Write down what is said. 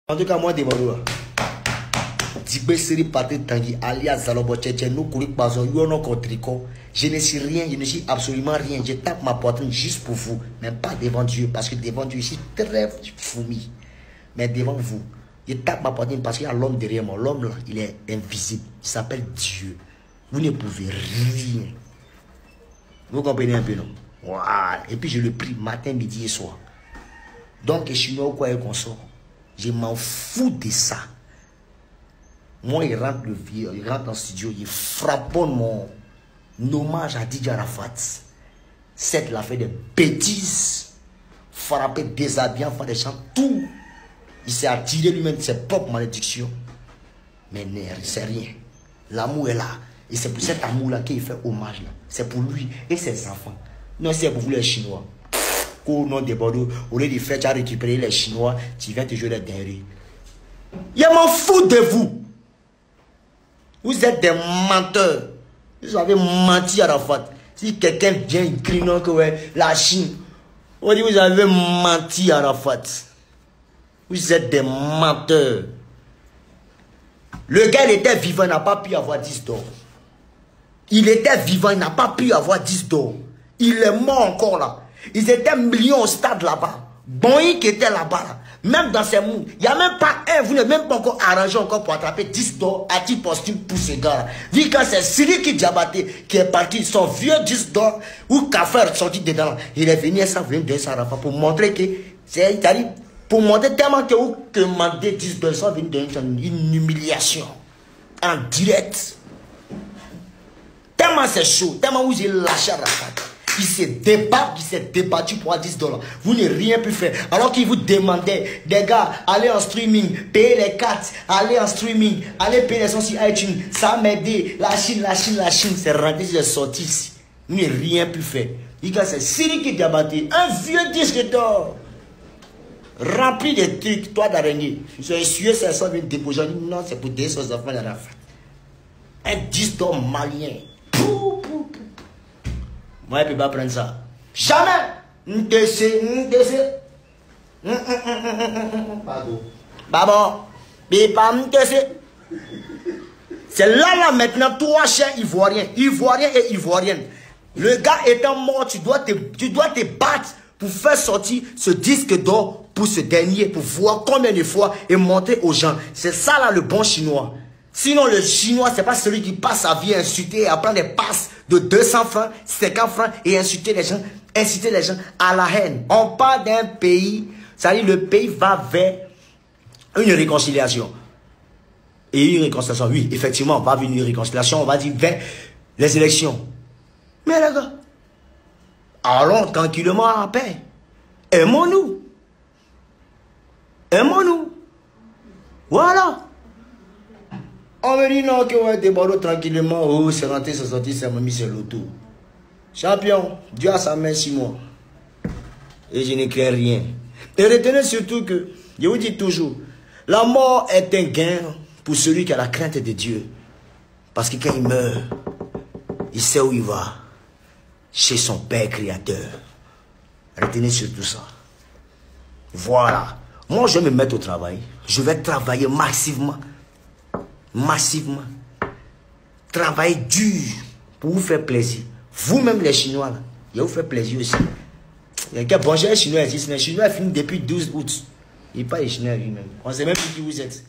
En tout cas, moi, des mots. Dibé Seri Paté Tanguy, alias Zalobo Tchétché, nous courir pas en yon encore tricot. Je ne suis rien, je ne suis absolument rien. Je tape ma poitrine juste pour vous, même pas devant Dieu, parce que devant Dieu, je suis très fourmi. Mais devant vous, je tape ma poitrine parce qu'il y a l'homme derrière moi. L'homme là, il est invisible. Il s'appelle Dieu. Vous ne pouvez rien. Vous comprenez un peu, non? Voilà. Et puis je le prie matin, midi et soir. Donc, je suis quoi et qu'on sort. Je m'en fous de ça. Moi, il rentre le vieux, il rentre en studio, il frappe mon hommage à Didier Arafat. C'est la fait des bêtises, frapper, déshabiller, faire des chants, tout. Il s'est attiré lui-même de ses propres malédictions. Mais c'est rien. L'amour est là. Et c'est pour cet amour-là qu'il fait hommage. C'est pour lui et ses enfants. Non, c'est pour vous les Chinois. Au nom des Bordeaux, au lieu de faire, tu as récupéré les Chinois, tu viens te jouer les dingueries. Je m'en fous de vous. Vous êtes des menteurs. Vous avez menti à Arafat. Si quelqu'un vient criant que ouais, la Chine, on dit vous avez menti à Arafat. Vous êtes des menteurs. Le gars, il était vivant, il n'a pas pu avoir 10 d'or. Il était vivant, il n'a pas pu avoir 10 d'or. Il est mort encore là. Ils étaient millions au stade là-bas. Boeing qui était là-bas. Là. Même dans ces mondes. Il n'y a même pas un. Vous n'avez même pas encore arrangé encore pour attraper 10 d'or à titre posthume pour ces gars-là. Vu quand c'est Siri Diabaté qui est parti, son vieux 10 d'or, ou Kaffer est sorti dedans. Il est venu à ça, pour montrer que c'est pour montrer tellement que vous demandez 10 d'or, ça vient d'une humiliation. En direct. Tellement c'est chaud, tellement vous avez lâché à la patte. Il s'est débattu pour 10 $. Vous n'avez rien pu faire. Alors qu'il vous demandait, des gars, allez en streaming, payez les 4, allez en streaming, allez payer les sons sur iTunes. Ça m'a aidé. La Chine, c'est rentré, c'est sorti ici. Vous n'avez rien pu faire. C'est Siri qui a battu. Un vieux disque d'or. Rempli de trucs, toi d'araignée. Ils ont essuyé 500 000 déposés. Non, c'est pour des enfants de la fin. Un disque d'or malien. Moi, je ne peux pas prendre ça. Jamais. Pardon. C'est là maintenant, toi, cher Ivoirien. Ivoirien et Ivoirienne. Le gars étant mort, tu dois te battre pour faire sortir ce disque d'or pour ce dernier, pour voir combien de fois et montrer aux gens. C'est ça là le bon chinois. Sinon, le chinois, c'est pas celui qui passe sa vie à insulter et à prendre des passes de 200 francs, 50 francs et inciter les gens à la haine. On parle d'un pays, ça dit le pays va vers une réconciliation. Et une réconciliation, oui, effectivement, on va vers une réconciliation, on va dire vers les élections. Mais les gars, allons tranquillement en paix. Aimons-nous. Aimons-nous. Voilà. On me dit non, que ouais, des barreaux tranquillement, oh, c'est rentré, c'est sorti, c'est mis sur l'auto. Champion, Dieu a sa main sur moi. Et je ne crains rien. Et retenez surtout que, je vous dis toujours, la mort est un gain pour celui qui a la crainte de Dieu. Parce que quand il meurt, il sait où il va. Chez son Père Créateur. Retenez surtout ça. Voilà. Moi, je vais me mettre au travail. Je vais travailler massivement. Massivement. Travaillez dur pour vous faire plaisir. Vous-même les Chinois, là, il vous fait plaisir aussi. Il y a bonjour les Chinois ici. Les Chinois finissent depuis 12 août. Il n'est pas les Chinois lui-même. On ne sait même plus qui vous êtes.